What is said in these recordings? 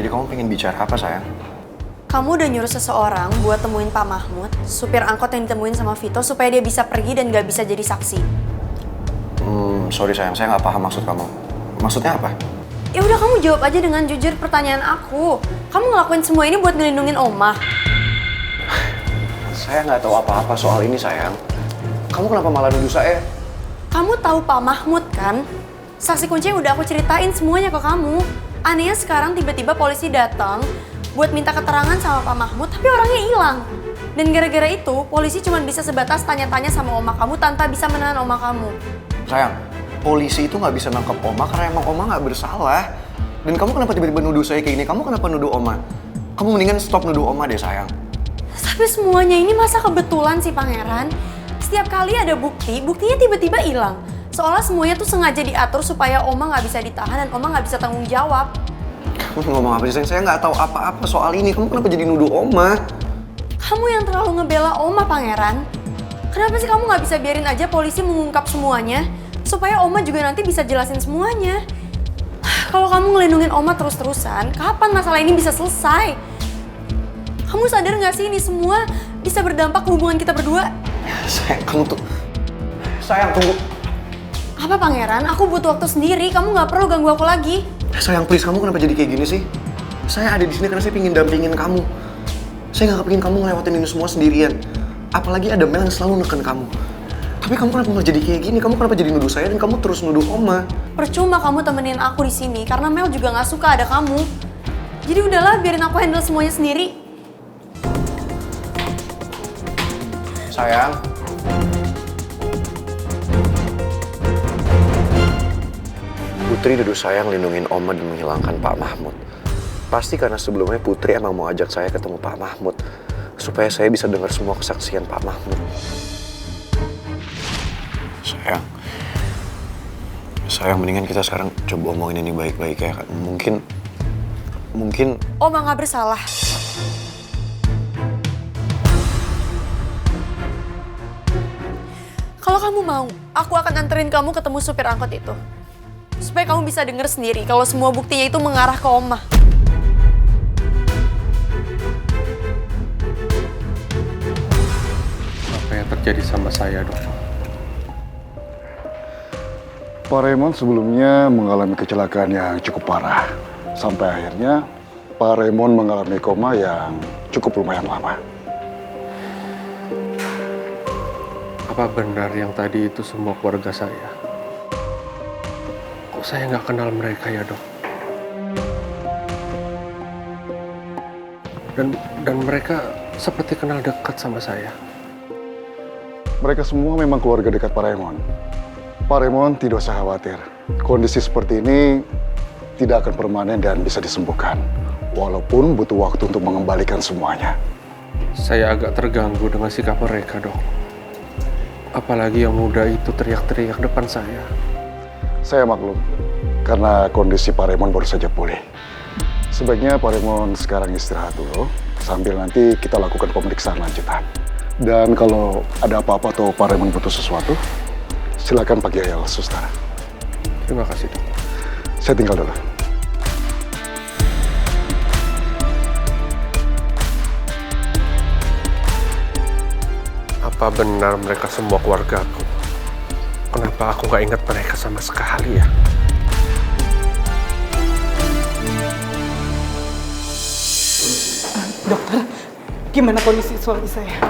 Jadi kamu pengen bicara apa, sayang? Kamu udah nyuruh seseorang buat temuin Pak Mahmud, supir angkot yang ditemuin sama Vito, supaya dia bisa pergi dan gak bisa jadi saksi. Sorry sayang, saya nggak paham maksud kamu. Maksudnya apa? Ya udah, kamu jawab aja dengan jujur pertanyaan aku. Kamu ngelakuin semua ini buat ngelindungin Oma. Saya nggak tahu apa-apa soal ini, sayang. Kamu kenapa malah nuduh saya? Kamu tahu Pak Mahmud kan? Saksi kunci yang udah aku ceritain semuanya ke kamu. Anehnya sekarang tiba-tiba polisi datang buat minta keterangan sama Pak Mahmud, tapi orangnya hilang. Dan gara-gara itu, polisi cuma bisa sebatas tanya-tanya sama oma kamu tanpa bisa menahan oma kamu. Sayang, polisi itu nggak bisa nangkep Oma karena emang Oma nggak bersalah. Dan kamu kenapa tiba-tiba nuduh saya kayak gini? Kamu kenapa nuduh Oma? Kamu mendingan stop nuduh Oma deh, sayang. Tapi semuanya ini masa kebetulan sih, Pangeran? Setiap kali ada bukti, buktinya tiba-tiba hilang. Seolah semuanya tuh sengaja diatur supaya Oma nggak bisa ditahan dan Oma nggak bisa tanggung jawab. Kamu ngomong apa sih, sayang? Saya nggak tahu apa-apa soal ini. Kamu kenapa jadi nuduh Oma? Kamu yang terlalu ngebela Oma, Pangeran. Kenapa sih kamu nggak bisa biarin aja polisi mengungkap semuanya? Supaya Oma juga nanti bisa jelasin semuanya. Kalau kamu ngelindungin Oma terus-terusan, kapan masalah ini bisa selesai? Kamu sadar nggak sih ini semua bisa berdampak ke hubungan kita berdua? Sayang, kamu tuh... Sayang, tunggu. Apa, Pangeran? Aku butuh waktu sendiri. Kamu nggak perlu ganggu aku lagi. Sayang, please, kamu kenapa jadi kayak gini sih? Saya ada di sini karena saya pingin dampingin kamu. Saya nggak kepingin kamu ngelewatin ini semua sendirian. Apalagi ada Mel yang selalu neken kamu. Tapi kamu kenapa malah jadi kayak gini? Kamu kenapa jadi nuduh saya dan kamu terus nuduh Oma? Percuma kamu temenin aku di sini karena Mel juga nggak suka ada kamu. Jadi udahlah, biarin aku handle semuanya sendiri. Sayang. Putri nuduh saya ngelindungin Oma dan menghilangkan Pak Mahmud. Pasti karena sebelumnya Putri emang mau ajak saya ketemu Pak Mahmud. Supaya saya bisa dengar semua kesaksian Pak Mahmud. Sayang, mendingan kita sekarang coba omongin ini baik-baik ya. Mungkin... Oma nggak bersalah. Kalau kamu mau, aku akan anterin kamu ketemu supir angkot itu. Supaya kamu bisa denger sendiri kalau semua buktinya itu mengarah ke Oma. Apa yang terjadi sama saya, Dok? Pak Raymond sebelumnya mengalami kecelakaan yang cukup parah. Sampai akhirnya Pak Raymond mengalami koma yang cukup lumayan lama. Apa benar yang tadi itu semua keluarga saya? Kok saya nggak kenal mereka ya, Dok? Dan mereka seperti kenal dekat sama saya. Mereka semua memang keluarga dekat Pak Raymond. Pak Raymond tidak usah khawatir. Kondisi seperti ini tidak akan permanen dan bisa disembuhkan. Walaupun butuh waktu untuk mengembalikan semuanya. Saya agak terganggu dengan sikap mereka, Dok. Apalagi yang muda itu teriak-teriak depan saya. Saya maklum, karena kondisi Pak Raymond baru saja pulih. Sebaiknya Pak Raymond sekarang istirahat dulu, sambil nanti kita lakukan pemeriksaan lanjutan. Dan kalau ada apa-apa atau Pak Raymond butuh sesuatu, silakan panggil suster. Terima kasih, Dok. Saya tinggal dulu. Apa benar mereka semua keluargaku? Kenapa aku nggak ingat mereka sama sekali ya? Dokter, gimana kondisi suami saya?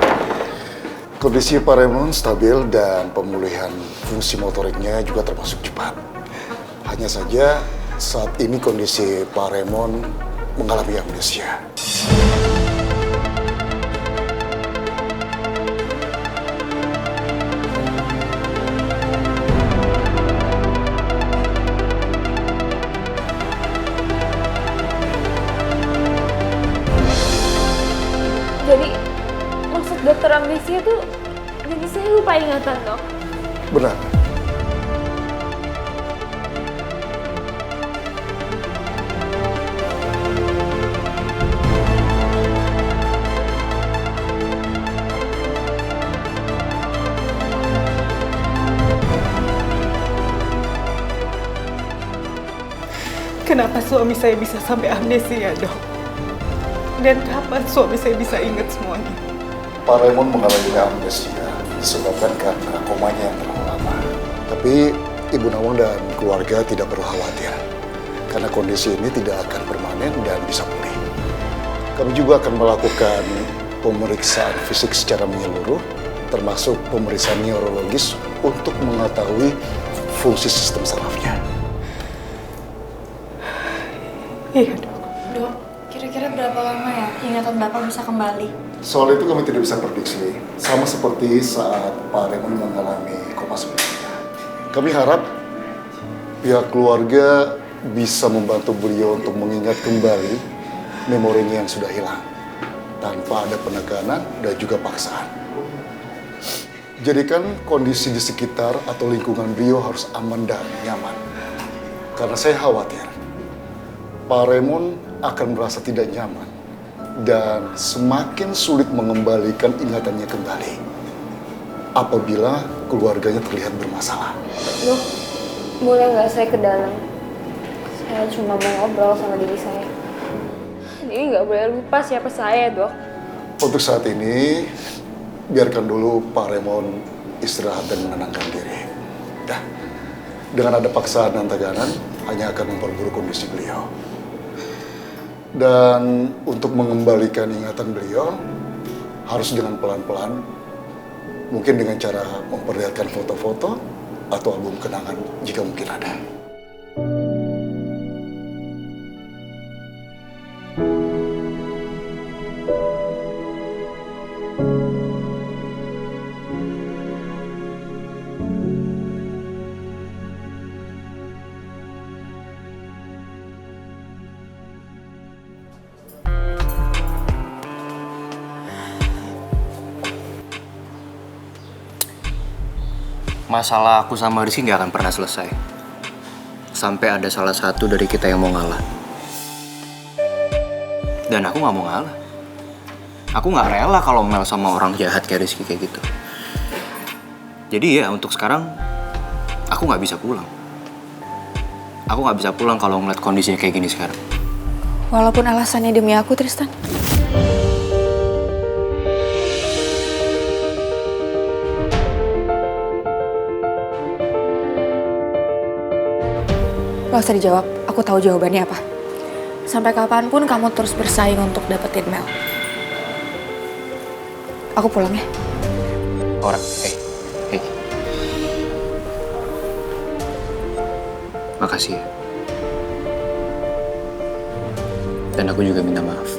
Kondisi Pak Raymond stabil dan pemulihan fungsi motoriknya juga termasuk cepat. Hanya saja saat ini kondisi Pak Raymond mengalami amnesia. Jadi, maksud dokter amnesia tuh, jadi saya lupa ingatan, Dok. Benar. Kenapa suami saya bisa sampai amnesia, Dok? Dan kapan suami saya bisa ingat semuanya? Pak Raymond mengalami amnesia disebabkan karena komanya yang terlalu lama. Tapi Ibu Nawang dan keluarga tidak perlu khawatir, karena kondisi ini tidak akan permanen dan bisa pulih. Kami juga akan melakukan pemeriksaan fisik secara menyeluruh, termasuk pemeriksaan neurologis untuk mengetahui fungsi sistem sarafnya. Iya, Dok. Dok, kira-kira berapa lama ya ingatan Bapak bisa kembali? Soal itu kami tidak bisa prediksi, sama seperti saat Pak Raymond mengalami koma sebelumnya. Kami harap pihak keluarga bisa membantu beliau untuk mengingat kembali memorinya yang sudah hilang, tanpa ada penekanan dan juga paksaan. Jadikan kondisi di sekitar atau lingkungan beliau harus aman dan nyaman. Karena saya khawatir Pak Raymond akan merasa tidak nyaman dan semakin sulit mengembalikan ingatannya kembali apabila keluarganya terlihat bermasalah. Dok, boleh nggak saya ke dalam? Saya cuma mau ngobrol sama diri saya. Jadi nggak boleh lupa siapa saya, Dok. Untuk saat ini, biarkan dulu Pak Raymond istirahat dan menenangkan diri. Ya, dengan ada paksaan dan tekanan, hanya akan memperburuk kondisi beliau. Dan untuk mengembalikan ingatan beliau, harus dengan pelan-pelan, mungkin dengan cara memperlihatkan foto-foto atau album kenangan jika mungkin ada. Masalah aku sama Rizky gak akan pernah selesai sampai ada salah satu dari kita yang mau ngalah. Dan aku gak mau ngalah. Aku gak rela kalau Mel sama orang jahat kayak Rizky kayak gitu. Jadi ya untuk sekarang aku gak bisa pulang. Aku gak bisa pulang kalau ngeliat kondisinya kayak gini sekarang. Walaupun alasannya demi aku, Tristan. Gak usah dijawab, aku tahu jawabannya apa. Sampai kapanpun kamu terus bersaing untuk dapetin Mel. Aku pulang ya. Orang, hey. Makasih ya. Dan aku juga minta maaf.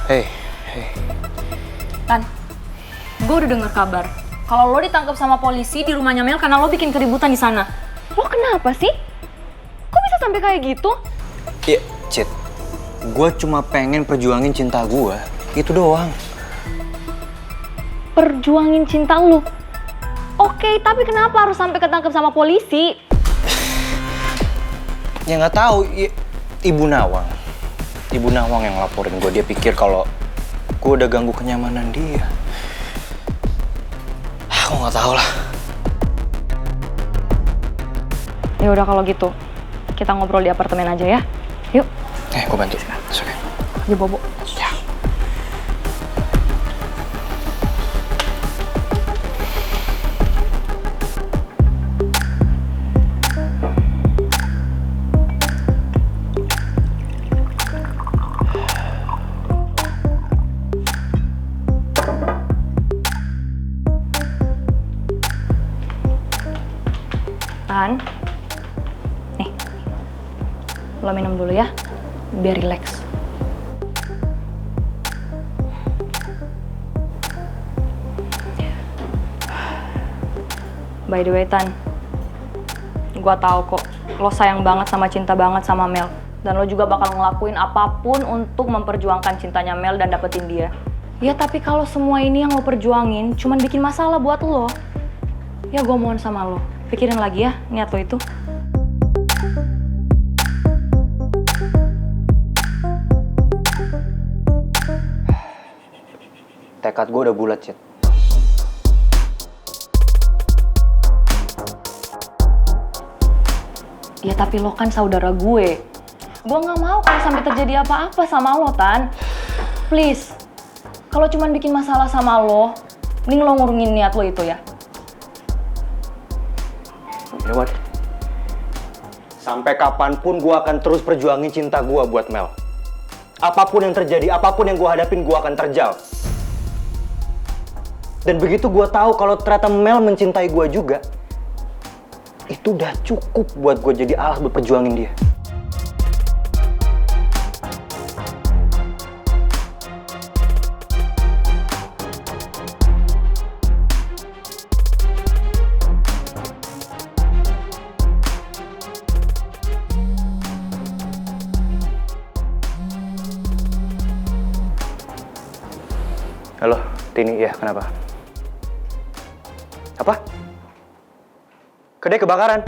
Hey. Tan, gue udah denger kabar kalau lo ditangkap sama polisi di rumahnya Mel karena lo bikin keributan di sana. Lo kenapa sih? Kok bisa sampai kayak gitu? Iya, Cid. Gue cuma pengen perjuangin cinta gue. Itu doang. Perjuangin cinta lo? Oke, tapi kenapa harus sampai ketangkep sama polisi? Ya nggak tahu. Ibu Nawang. Ibu Nawang yang laporin gue. Dia pikir kalau gue udah ganggu kenyamanan dia. Aku nggak tahu lah. Ya udah kalau gitu, kita ngobrol di apartemen aja ya. Yuk. Gue bantu. Oke. Yuk, Bobo. Ya. Tan, nih, lo minum dulu ya, biar rileks. By the way, Tan, gua tahu kok lo sayang banget cinta banget sama Mel. Dan lo juga bakal ngelakuin apapun untuk memperjuangkan cintanya Mel dan dapetin dia. Ya tapi kalau semua ini yang lo perjuangin cuman bikin masalah buat lo, ya gue mohon sama lo, pikirin lagi ya niat lo itu. Tekad gue udah bulat, Cid. Ya tapi lo kan saudara gue. Gue gak mau kalau sampai terjadi apa-apa sama lo, Tan. Please. Kalau cuman bikin masalah sama lo, mending lo ngurungin niat lo itu ya. You know what? Sampai kapanpun gue akan terus perjuangin cinta gue buat Mel. Apapun yang terjadi, apapun yang gue hadapin, gue akan terjal. Dan begitu gue tahu kalau ternyata Mel mencintai gue juga, itu udah cukup buat gue jadi alas buat perjuangin dia. Halo, Tini, ya kenapa? Apa? Kedai kebakaran?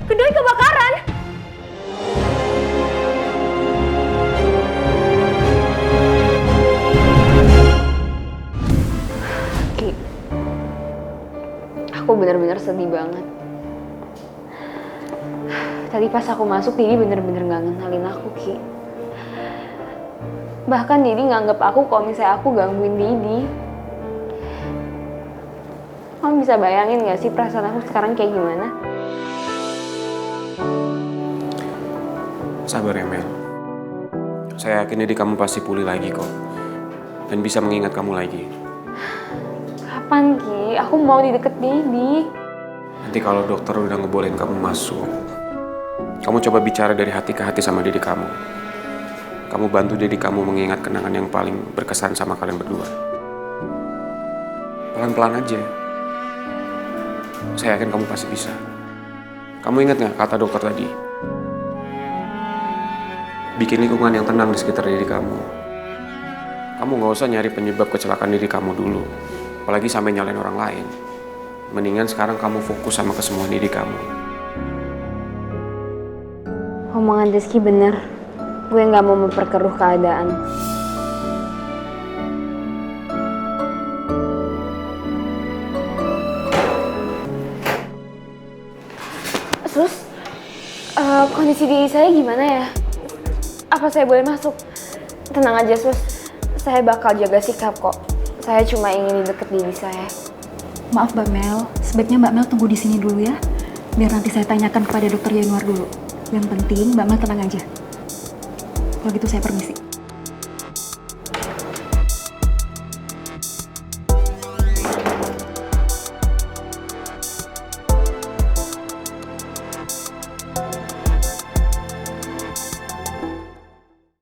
Kedai kebakaran? Ki, aku benar-benar sedih banget. Tadi pas aku masuk, Didi bener-bener gak ngenalin aku, Ki. Bahkan Didi nganggep aku kalau misalnya aku gangguin Didi. Kamu bisa bayangin gak sih perasaan aku sekarang kayak gimana? Sabar ya, Mel. Saya yakin Didi kamu pasti pulih lagi kok. Dan bisa mengingat kamu lagi. Kapan, Ki? Aku mau di deket Didi. Nanti kalau dokter udah ngebolehin kamu masuk, kamu coba bicara dari hati ke hati sama Didi kamu. Kamu bantu Didi kamu mengingat kenangan yang paling berkesan sama kalian berdua. Pelan-pelan aja. Saya yakin kamu pasti bisa. Kamu ingat nggak kata dokter tadi? Bikin lingkungan yang tenang di sekitar diri kamu. Kamu nggak usah nyari penyebab kecelakaan diri kamu dulu. Apalagi sampai nyalain orang lain. Mendingan sekarang kamu fokus sama kesembuhan diri kamu. Omongan Rizky bener. Gue gak mau memperkeruh keadaan. Terus, kondisi diri saya gimana ya? Apa saya boleh masuk? Tenang aja, Sus. Saya bakal jaga sikap kok. Saya cuma ingin deket diri saya. Maaf Mbak Mel, sebaiknya Mbak Mel tunggu di sini dulu ya. Biar nanti saya tanyakan kepada Dokter Yanuar dulu. Yang penting Mbak Mel tenang aja. Kalau gitu saya permisi.